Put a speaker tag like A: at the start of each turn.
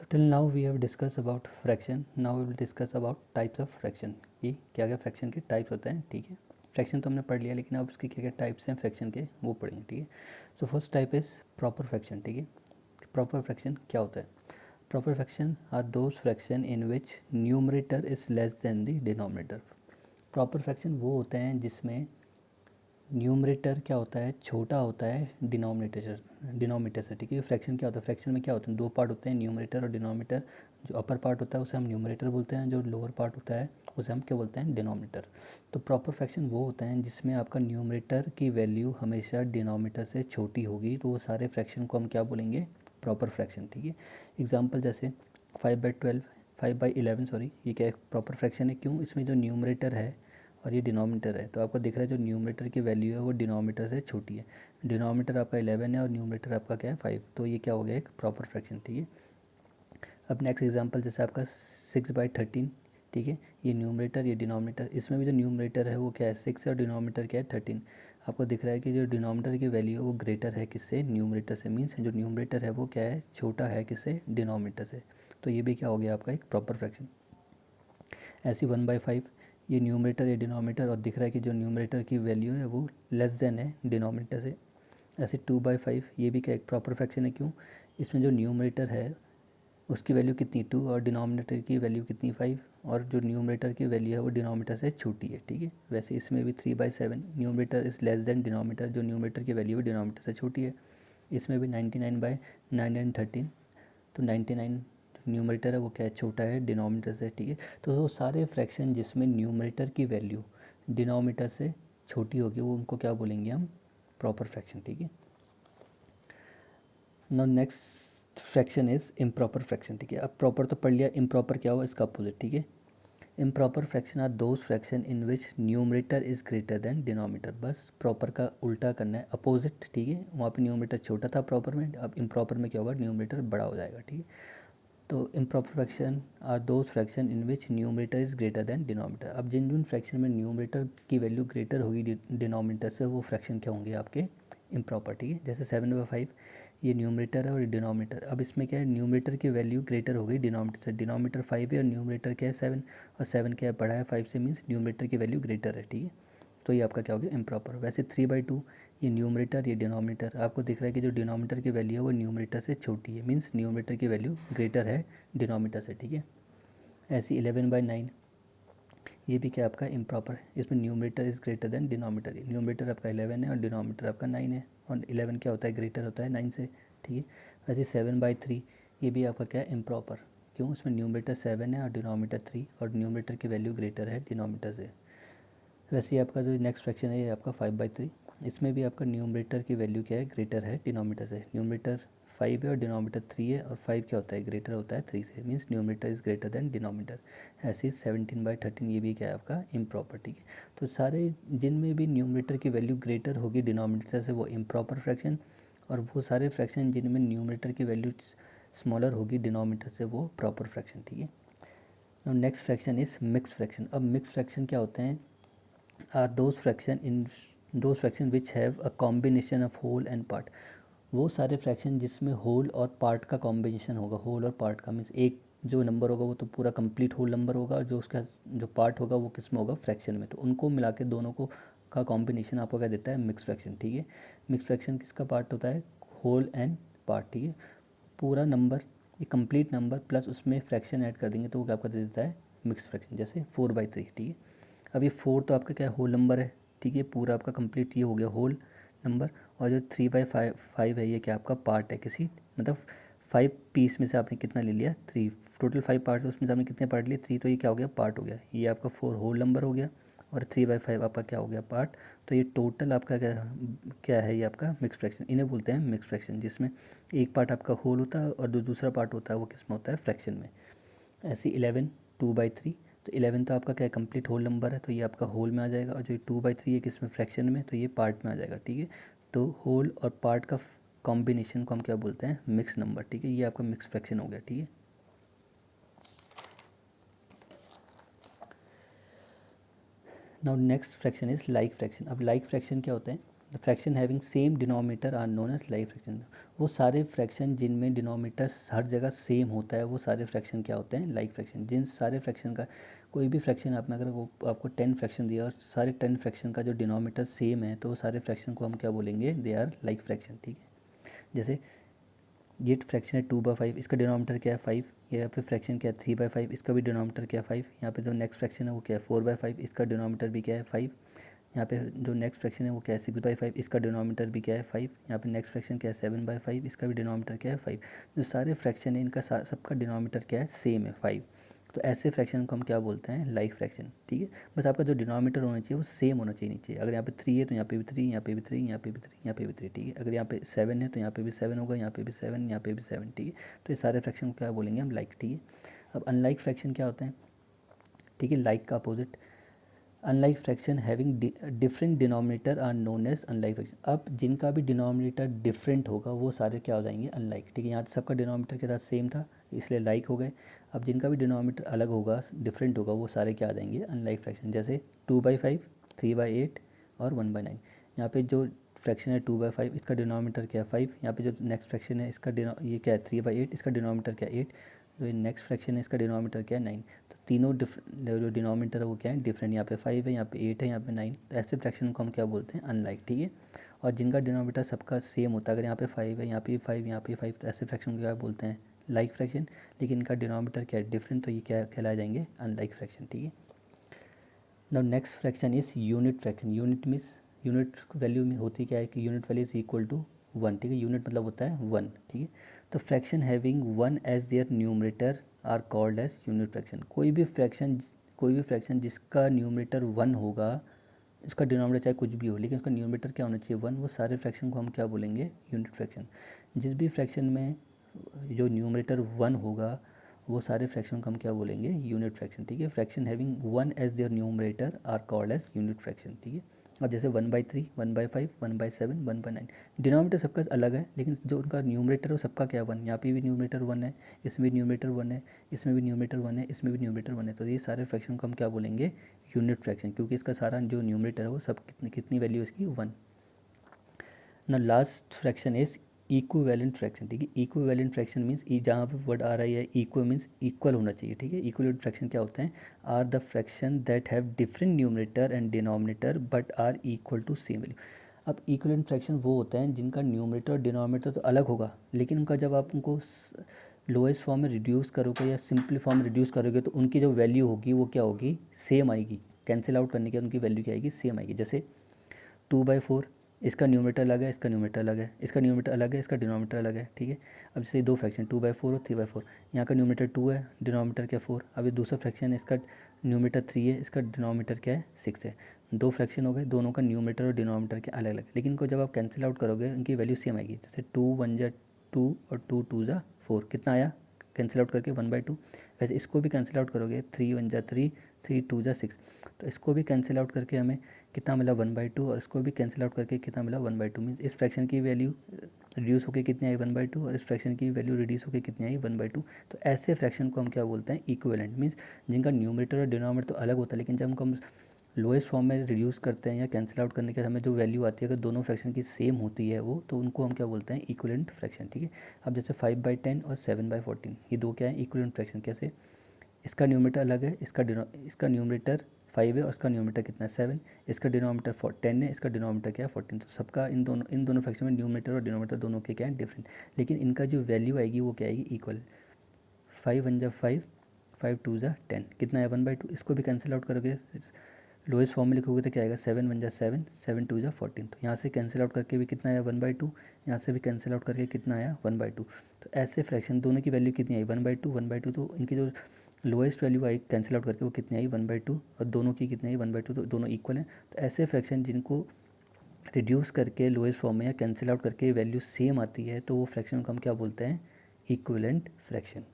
A: So till now we have discussed about fraction. Now we will discuss about types of fraction कि क्या क्या fraction के types होते हैं. ठीक है, फ्रैक्शन तो हमने पढ़ लिया, लेकिन अब उसके क्या क्या टाइप्स हैं फ्रैक्शन के वो पढ़ेंगे. ठीक है, so first type is proper fraction. ठीक है, प्रॉपर फ्रैक्शन क्या होता है? Proper fraction are those fraction in which numerator is less than the denominator. Proper fraction वो होते हैं जिसमें न्यूमरेटर क्या होता है, छोटा होता है डिनोमिनेटर से. ठीक है, फ्रैक्शन क्या होता है? फ्रैक्शन में क्या होता है? दो पार्ट होते हैं, न्यूमरेटर और डिनोमिनेटर. जो अपर पार्ट होता है उसे हम न्यूमरेटर बोलते हैं, जो लोअर पार्ट होता है उसे हम क्या बोलते हैं? डिनोमिनेटर. तो प्रॉपर फ्रैक्शन वो होता है जिसमें आपका न्यूमरेटर की वैल्यू हमेशा डिनोमिनेटर से छोटी होगी, तो वो सारे फ्रैक्शन को हम क्या बोलेंगे? Proper fraction. ठीक है, एग्जाम्पल जैसे 5/12, 5/11 सॉरी, ये क्या एक प्रॉपर फ्रैक्शन है. क्यों? इसमें जो न्यूमरेटर है और ये डिनोमिनेटर है, तो आपको दिख रहा है जो न्यूमरेटर की वैल्यू है वो डिनोमिनेटर से छोटी है. डिनोमिनेटर आपका 11 है और न्यूमरेटर आपका क्या है 5, तो ये क्या हो गया? एक प्रॉपर फ्रैक्शन. ठीक है, अब नेक्स्ट एग्जांपल जैसे आपका 6/13. ठीक है, ये न्यूमरेटर ये डिनोमिनेटर, इसमें भी जो न्यूमरेटर है वो क्या है 6 है और डिनोमिनेटर क्या है 13. आपको दिख रहा है कि जो डिनोमिनेटर की वैल्यू है वो ग्रेटर है किससे? न्यूमरेटर से. मीन्स जो न्यूमरेटर है वो क्या है? छोटा है किससे? डिनोमिनेटर से. तो ये भी क्या हो गया आपका? एक प्रॉपर फ्रैक्शन. ऐसी 1/5, ये न्यूमरेटर ये डिनोमिनेटर, और दिख रहा है कि जो न्यूमरेटर की वैल्यू है वो लेस देन है डिनोमिनेटर से. ऐसे 2/5, ये भी क्या एक प्रॉपर फ्रैक्शन है. क्यों? इसमें जो न्यूमरेटर है उसकी वैल्यू कितनी 2 और डिनोमिनेटर की वैल्यू कितनी 5, और जो न्यूमरेटर की वैल्यू है वो डिनोमिनेटर से छोटी है. ठीक है, वैसे इसमें भी 3/7, numerator is less than denominator, जो न्यूमरेटर की वैल्यू है डिनोमिनेटर से छोटी है. इसमें भी 99/9 एंड 13, तो 99 न्यूमरेटर है वो क्या है? छोटा है डिनोमिनेटर से. ठीक है, तो वो सारे फ्रैक्शन जिसमें न्यूमरेटर की वैल्यू डिनोमिनेटर से छोटी होगी वो उनको क्या बोलेंगे हम? Proper fraction. ठीक है, now next fraction is improper fraction. ठीक है, अब प्रॉपर तो पढ़ लिया, इम्प्रॉपर क्या हुआ? इसका अपोजिट. ठीक है, improper fraction are those fraction in which numerator is greater than denominator. बस प्रॉपर का उल्टा करना है, अपोजिट. ठीक है, वहाँ पे न्यूमरेटर छोटा था प्रॉपर में, अब इम्प्रॉपर में क्या होगा? न्यूमरेटर बड़ा हो जाएगा. ठीक है, तो improper fraction are those fraction in which numerator is greater than denominator. अब जिन जिन फ्रैक्शन में न्यूमरेटर की वैल्यू ग्रेटर होगी डिनोमिनेटर से, वो फ्रैक्शन क्या होंगे? आपके इम्प्रॉपर. ठीक है, जैसे 7/5, ये न्यूमरेटर है और ये डिनोमिनेटर. अब इसमें क्या है? न्यूमरेटर की वैल्यू ग्रेटर हो गई डिनोमिनेटर से. डिनोमिनेटर 5 है और न्यूमरेटर क्या है 7, और 7 क्या है? बड़ा है 5 से, मीन्स न्यूमरेटर की वैल्यू ग्रेटर है. ठीक है, तो ये आपका क्या हो गया? इम्प्रॉपर. वैसे 3/2, ये न्यूमरेटर ये डिनोमिनेटर, आपको दिख रहा है कि जो डिनोमिनेटर की वैल्यू है वो न्यूमरेटर से छोटी है, मीन्स न्यूमरेटर की वैल्यू ग्रेटर है डिनोमिनेटर से. ठीक है, ऐसी 11/9, ये भी क्या आपका इम्प्रॉपर है. इसमें numerator is greater than denominator. Numerator आपका 11 है और डिनोमिनेटर आपका 9 है, और 11 क्या होता है? ग्रेटर होता है 9 से. ठीक है, वैसे 7/3, ये भी आपका क्या है? इम्प्रॉपर. क्यों? उसमें न्यूमरेटर 7 है और डिनोमिनेटर 3, और न्यूमरेटर की वैल्यू ग्रेटर है डिनोमिनेटर से. वैसे ही आपका जो नेक्स्ट फ्रैक्शन है ये आपका 5/3, इसमें भी आपका न्यूमरेटर की वैल्यू क्या है? ग्रेटर है डिनोमिनेटर से. न्यूमरेटर 5 है और डिनोमिनेटर 3 है, और 5 क्या होता है? ग्रेटर होता है 3 से, means numerator is greater than denominator. ऐसे 17/13, ये भी क्या है आपका? इम्प्रॉपर. ठीक है, तो सारे जिनमें भी न्यूमरेटर की वैल्यू ग्रेटर होगी डिनोमिनेटर से वो इम्प्रॉपर फ्रैक्शन, और वो सारे फ्रैक्शन जिनमें न्यूमरेटर की वैल्यू स्मॉलर होगी डिनोमिनेटर से वो प्रॉपर फ्रैक्शन. ठीक है, next fraction is mix fraction. अब मिक्स फ्रैक्शन क्या होते हैं? Are those fraction which have a combination of whole and part. वो सारे फ्रैक्शन जिसमें होल और पार्ट का कॉम्बिनेशन होगा. होल और पार्ट का मीन्स एक जो नंबर होगा वो तो पूरा कंप्लीट होल नंबर होगा, और जो उसका जो पार्ट होगा वो किस में होगा? फ्रैक्शन में. तो उनको मिला के दोनों को का कॉम्बिनेशन आपको क्या देता है? Mix fraction. ठीक है, मिक्स फ्रैक्शन किसका पार्ट होता है? Whole and part. ठीक है, पूरा नंबर ये कंप्लीट नंबर प्लस उसमें फ्रैक्शन ऐड कर देंगे तो वो आपका दे देता है मिक्स फ्रैक्शन. जैसे 4/3. ठीक है, अब ये 4 तो आपका क्या है? होल नंबर है. ठीक है, पूरा आपका कंप्लीट ये हो गया होल नंबर, और जो 3/5 है ये क्या आपका पार्ट है किसी, मतलब 5 पीस में से आपने कितना ले लिया? 3. टोटल 5 पार्ट्स है, उसमें से आपने कितने पार्ट लिए? 3, तो ये क्या हो गया? पार्ट हो गया. ये आपका 4 होल नंबर हो गया, और 3/5 आपका क्या हो गया? पार्ट. तो ये टोटल आपका क्या क्या है? ये आपका मिक्स फ्रैक्शन. इन्हें बोलते हैं मिक्स फ्रैक्शन, जिसमें एक पार्ट आपका होल होता है और जो दूसरा पार्ट होता है वो किस में होता है? फ्रैक्शन में. ऐसे 11 2/3, तो 11 तो आपका क्या है? कंप्लीट होल नंबर है, तो ये आपका होल में आ जाएगा, और जो 2/3 है किस में? फ्रैक्शन में, तो ये पार्ट में आ जाएगा. ठीक है, तो होल और पार्ट का कॉम्बिनेशन को हम क्या बोलते हैं? Mix number. ठीक है, ये आपका मिक्स फ्रैक्शन हो गया. ठीक है, now next fraction is like fraction. अब लाइक फ्रैक्शन क्या होते हैं? Fraction having same denominator are known as like fraction. वो सारे फ्रैक्शन जिनमें डिनोमिनेटर हर जगह सेम होता है वो सारे फ्रैक्शन क्या होते हैं, लाइक फ्रैक्शन। जिन सारे फ्रैक्शन का कोई भी फ्रैक्शन आपने अगर वो आपको 10 फ्रैक्शन दिया और सारे 10 फ्रैक्शन का जो डिनोमिनेटर सेम है तो वो सारे फ्रैक्शन को हम क्या बोलेंगे, दे आर लाइक फ्रैक्शन, ठीक है। जैसे ये फ्रैक्शन है 2/5, इसका डिनोमिनेटर क्या है 5। यहाँ पे फ्रैक्शन क्या है 3/5, इसका भी डिनोमिनेटर क्या है 5। यहाँ पे जो नेक्स्ट फ्रैक्शन है वो क्या है 4/5, इसका डिनोमिनेटर भी क्या है 5। यहाँ पे जो नेक्स्ट फ्रैक्शन है वो क्या है 6/5, इसका डिनोमिनेटर भी क्या है 5। यहाँ पे नेक्स्ट फ्रैक्शन क्या है 7/5, इसका भी डिनोमिनेटर क्या है 5। जो सारे फ्रैक्शन है इनका सबका डिनोमिनेटर क्या है, सेम है 5। तो ऐसे फ्रैक्शन को हम क्या बोलते हैं, लाइक फ्रैक्शन, ठीक है। बस आपका जो डिनोमिनेटर होना चाहिए वो सेम होना चाहिए नीचे। अगर यहाँ पे 3 है तो यहाँ पे भी 3, यहाँ पे भी 3, यहाँ पे भी 3, यहाँ पे भी 3, ठीक है। अगर यहाँ पे 7 है तो यहाँ पे भी 7 होगा, यहाँ पे भी 7, यहाँ पे भी 7, ठीक है। तो ये सारे फ्रैक्शन को क्या बोलेंगे हम, लाइक, ठीक है। अब अनलाइक फ्रैक्शन क्या होते हैं, ठीक है, लाइक का opposite. Unlike fraction having different denominator are known as unlike fraction. अब जिनका भी डिनोमिनेटर डिफरेंट होगा वो सारे क्या हो जाएंगे, अनलाइक, ठीक है। यहाँ सबका डिनोमिनेटर के साथ सेम था इसलिए लाइक हो गए। अब जिनका भी डिनोमिनेटर अलग होगा, डिफरेंट होगा, वो सारे क्या आ जाएंगे, अनलाइक फ्रैक्शन। जैसे 2/5, 3/8 और 1/9। यहाँ पे जो फ्रैक्शन है 2/5, इसका डिनोमिनेटर क्या है 5। यहाँ पे जो नेक्स्ट फ्रैक्शन है इसका ये क्या है 3/8, इसका डिनोमिनेटर क्या है 8। जो ये नेक्स्ट फ्रैक्शन है इसका डिनोमिनेटर क्या है 9। तो तीनों जो डिनोमिनेटर है वो क्या है, डिफरेंट। यहाँ पे 5 है, यहाँ पे 8 है, यहाँ पे 9। तो ऐसे फ्रैक्शन को हम क्या बोलते हैं, अनलाइक, ठीक है। और जिनका डिनोमिनेटर सबका सेम होता है, अगर यहाँ पे 5 है, यहाँ पे 5, यहाँ पे 5, तो ऐसे फ्रैक्शन को क्या बोलते हैं, लाइक फ्रैक्शन। लेकिन इनका डिनोमिनेटर क्या है, डिफरेंट, तो ये क्या कहलाए जाएंगे, अनलाइक फ्रैक्शन, ठीक है। Now next fraction is unit fraction. Unit means unit value में होती क्या है कि unit value is equal to 1, ठीक है। यूनिट मतलब होता है 1, ठीक है। तो fraction having 1 as their numerator are called as unit fraction. कोई भी फ्रैक्शन जिसका न्यूमरेटर 1 होगा, इसका डिनोमिनेटर चाहे कुछ भी हो लेकिन उसका न्यूमरेटर क्या होना चाहिए 1, वो सारे फ्रैक्शन को हम क्या बोलेंगे, यूनिट फ्रैक्शन। जिस भी फ्रैक्शन में जो न्यूमरेटर 1 होगा वो सारे फ्रैक्शन को हम क्या बोलेंगे, यूनिट फ्रैक्शन, ठीक है। Fraction having 1 as their numerator are called as unit fraction, ठीक है। अब जैसे 1/3, 1/5, 1/7, 1/9। डिनोमिनेटर सबका अलग है लेकिन जो उनका न्यूमरेटर है वो सबका क्या 1। यहाँ पे भी न्यूमरेटर 1 है, इसमें भी न्यूमरेटर 1 है, इसमें भी न्यूमरेटर 1 है, इसमें भी न्यूमरेटर 1 है। तो ये सारे फ्रैक्शन को हम क्या बोलेंगे, यूनिट फ्रैक्शन, क्योंकि इसका सारा जो न्यूमरेटर है वो सब कितनी वैल्यू इसकी 1। ना last fraction is equivalent fraction, ठीक है। इक्विवेलेंट फ्रैक्शन मीन्स जहाँ पे वर्ड आ रहा है इक्वल मीन्स इक्वल होना चाहिए, ठीक है। इक्विवेलेंट फ्रैक्शन क्या होते हैं, are the fraction that have different numerator and denominator but are equal to same value. अब इक्विवेलेंट फ्रैक्शन वो होते हैं जिनका न्यूमरेटर और डिनोमिनेटर तो अलग होगा लेकिन उनका जब आप उनको लोएस्ट फॉर्म में रिड्यूस करोगे या सिंपल फॉर्म में रिड्यूस करोगे तो उनकी जो वैल्यू होगी वो क्या होगी, सेम आएगी। कैंसिल आउट करने के बाद उनकी वैल्यू क्या आएगी, सेम आएगी। जैसे 2/4, इसका न्यूमरेटर अलग है, इसका न्यूमरेटर अलग है, इसका न्यूमरेटर अलग है, इसका डिनोमिनेटर अलग है, ठीक है। अब जैसे दो फ्रैक्शन 2/4 और 3/4, यहाँ का न्यूमरेटर 2 है, डिनोमिनेटर क्या 4। अब ये दूसरा फ्रैक्शन है, इसका न्यूमरेटर 3 है, इसका डिनोमिनेटर क्या है 6 है। दो फ्रैक्शन हो गए, दोनों का न्यूमरेटर और डिनोमिनेटर के अलग अलग, लेकिन इनको जब आप कैंसिल आउट करोगे उनकी वैल्यू सेम आएगी। जैसे 2 1 जा 2 और 2 2 जा 4, कितना आया कैंसिल आउट करके 1/2। वैसे इसको भी कैंसिल आउट करोगे 3 1 जा 3, 3 2 जा 6, तो इसको भी कैंसिल आउट करके हमें कितना मिला 1/2 और इसको भी कैंसिल आउट करके कितना मिला 1/2। मीन्स इस फ्रैक्शन की वैल्यू रिड्यूस होकर कितनी आई 1/2 और इस फ्रैक्शन की वैल्यू रिड्यूस होकर कितनी आई 1/2। तो ऐसे फ्रैक्शन को हम क्या बोलते हैं, इक्विवेलेंट। मीन्स जिनका न्यूमरेटर और डिनोमिनेटर तो अलग होता है लेकिन जब हम लोएस्ट फॉर्म में रिड्यूस करते हैं या कैंसिल आउट करने के हमें जो वैल्यू आती है अगर दोनों फ्रैक्शन की सेम होती है वो, तो उनको हम क्या बोलते हैं, इक्विवेलेंट फ्रैक्शन, ठीक है। अब जैसे 5/10 और 7/14 ये दो क्या है, इक्विवेलेंट फ्रैक्शन। कैसे, इसका न्यूमरेटर अलग है, इसका न्यूमरेटर 5 है और इसका न्यूमरेटर कितना है 7, इसका डिनोमिनेटर 10 है, इसका डिनोमिनेटर क्या है 14। तो सबका इन दोनों फ्रैक्शन में न्यूमरेटर और डिनोमिनेटर दोनों के क्या है, डिफरेंट। लेकिन इनका जो वैल्यू आएगी वो क्या आएगी, इक्वल। 5 1 जा 5, 5 2 जा 10, कितना है 1/2। इसको भी कैंसिल आउट करोगे लोएस्ट फॉर्म में लिखोगे तो क्या आएगा 7 1 जा 7, 7 2 जा 14। तो यहाँ से कैंसिल आउट करके भी कितना आया 1/2, यहाँ से भी कैंसिल आउट करके कितना आया 1/2। तो ऐसे फ्रैक्शन दोनों की वैल्यू कितनी आई 1/2 1/2, तो इनकी जो lowest value I cancel out करके वो कितनी आई 1/2 और दोनों की कितनी आई 1/2, तो दोनों इक्वल हैं। तो ऐसे फ्रैक्शन जिनको रिड्यूस करके लोएस्ट फॉर्म में या कैंसिल आउट करके वैल्यू सेम आती है तो वो फ्रैक्शन को हम क्या बोलते हैं, इक्विवेलेंट फ्रैक्शन।